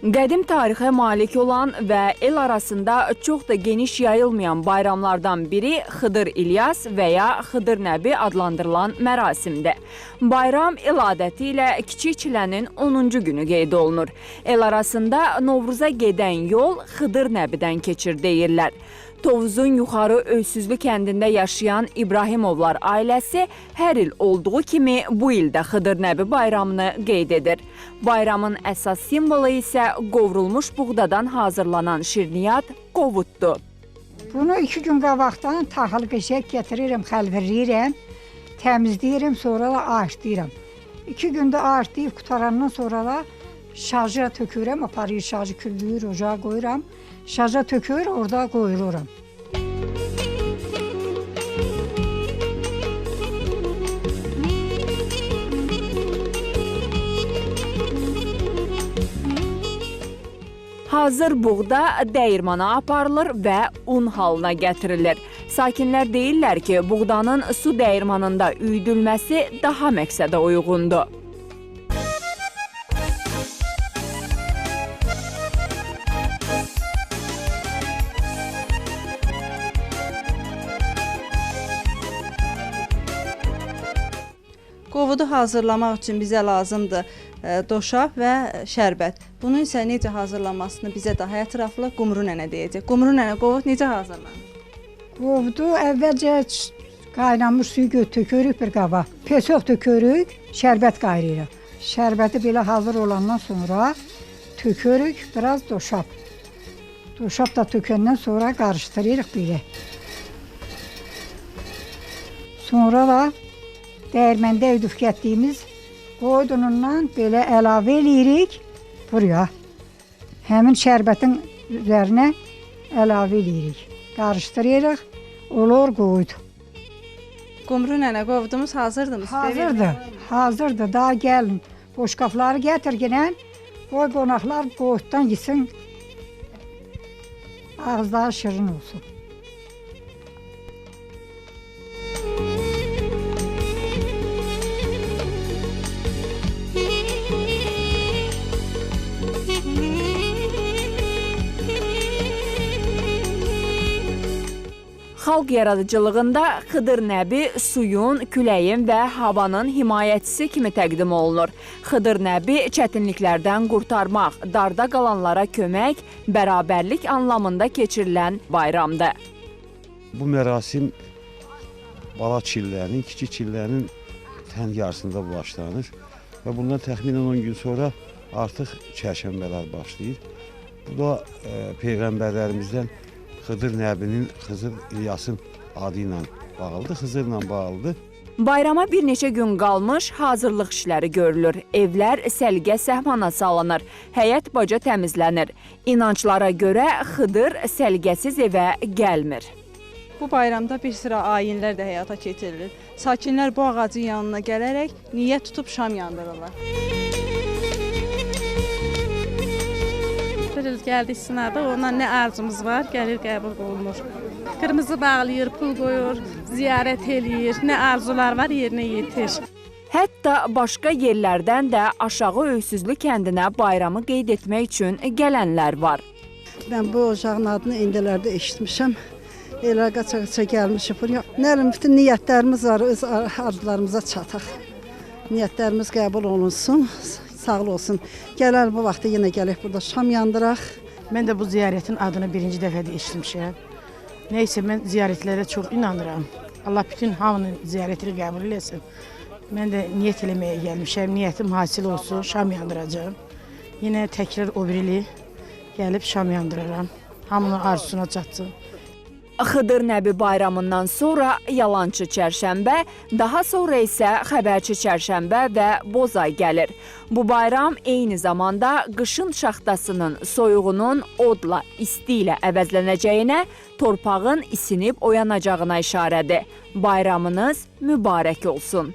Qədim tarixə malik olan və el arasında çox da geniş yayılmayan bayramlardan biri Xıdır İlyas və ya Xıdır Nəbi adlandırılan mərasimdir. Bayram el adəti ilə Kiçik Çilənin 10-cu günü qeyd olunur. El arasında Novruza gedən yol Xıdır Nəbidən keçir deyirlər. Tovuzun yuxarı Ölsüzlü kəndində yaşayan İbrahimovlar ailəsi hər il olduğu kimi bu ildə Xıdır Nəbi bayramını qeyd edir. Bayramın əsas simvolu isə qovrulmuş buğdadan hazırlanan şirniyyat qovuddur. Bunu 2 gün qabaqdan taxılı qəşək gətirirəm, xəlvirləyirəm, təmizləyirəm, sonra da ağırtlayıram. 2 gündə ağırtlayıb qutarandan sonra da şarja tökürəm, aparıyır şarjı küllüyür, ocağa qoyuram. Şarja tökür, orada qoyururam. Hazır buğda dəyirmana aparılır və un halına gətirilir. Sakinlər deyirlər ki, buğdanın su dəyirmanında üyüdülməsi daha məqsədə uyğundur. Qovudu hazırlamaq üçün bizə lazımdır doşab və şərbət. Bunun isə necə hazırlanmasını bizə daha ətraflı Qumru nənə deyəcək. Qumru nənə, qovud necə hazırlanır? Qovudu əvvəlcə qaynamış suyu tökürük bir qaba. Pesoq tökürük, şərbət qayrıyırıq. Şərbəti belə hazır olandan sonra tökürük biraz doşab. Doşab da tökəndən sonra qarışdırırıq belə. Sonra da dəyirməndə ödüf getdiyimiz qoydunundan belə əlavə eləyirik buraya. Həmin şərbətin üzərinə əlavə eləyirik. Qarışdırırıq, olur qoydu. Qumru nənə, qovudumuz hazırdırmı? Hazırdır. Daha gəlin. Boşqafları gətirginən, qoy qonaqlar qoyuddan yesin, ağızları şirin olsun. Xalq yaradıcılığında Xıdır Nəbi suyun, küləyin və havanın himayəçisi kimi təqdim olunur. Xıdır Nəbi çətinliklərdən qurtarmaq, darda qalanlara kömək, bərabərlik anlamında keçirilən bayramdır. Bu mərasim bala çillərinin, kiçik çillərinin tən yarısında başlanır və bundan təxminən 10 gün sonra artıq çərşənbələr başlayır. Bu da peyğəmbərlərimizdən Xıdır Nəbinin, Xıdır İlyasın adı ilə bağlıdır, Xızırla bağlıdır. Bayrama bir neçə gün qalmış hazırlıq işləri görülür. Evlər səliqə səhmana salınır, həyət baca təmizlənir. İnanclara görə Xıdır səliqəsiz evə gəlmir. Bu bayramda bir sıra ayinlər də həyata keçirilir. Sakinlər bu ağacın yanına gələrək niyyət tutub şam yandırırlar. Gəldik sınada, ondan nə arzumuz var, gəlir qəbul olunur. Qırmızı bağlayır, pul qoyur, ziyarət eləyir, nə arzular var yerinə yetir. Hətta başqa yerlərdən də aşağı Ölsüzlü kəndinə bayramı qeyd etmək üçün gələnlər var. Mən bu ocağın adını indilərdə eşitmişəm. Elə qaça-qaça gəlmişim buraya. Nə bilim, bütün niyyətlərimiz var, öz arzularımıza çataq. Niyyətlərimiz qəbul olunsun. Sağlı olsun. Gələr bu vaxtda yenə gələk burada şam yandıraq. Mən də bu ziyarətin adını birinci dəfədə eşitmişəm. Neysə, mən ziyarətlərə çox inanıram. Allah bütün hamının ziyarətini qəbul eləsin. Mən də niyyət eləməyə gəlmişəm. Niyyətim hasil olsun, şam yandıracağım. Yenə təkrar o birili gəlib şam yandıraram. Hamının arzusuna çatsın. Xıdır Nəbi bayramından sonra Yalançı çərşənbə, daha sonra isə Xəbərçi çərşənbə və Bozay gəlir. Bu bayram eyni zamanda qışın şaxtasının soyuğunun odla, isti ilə əvəzlənəcəyinə, torpağın isinib oyanacağına işarədir. Bayramınız mübarək olsun.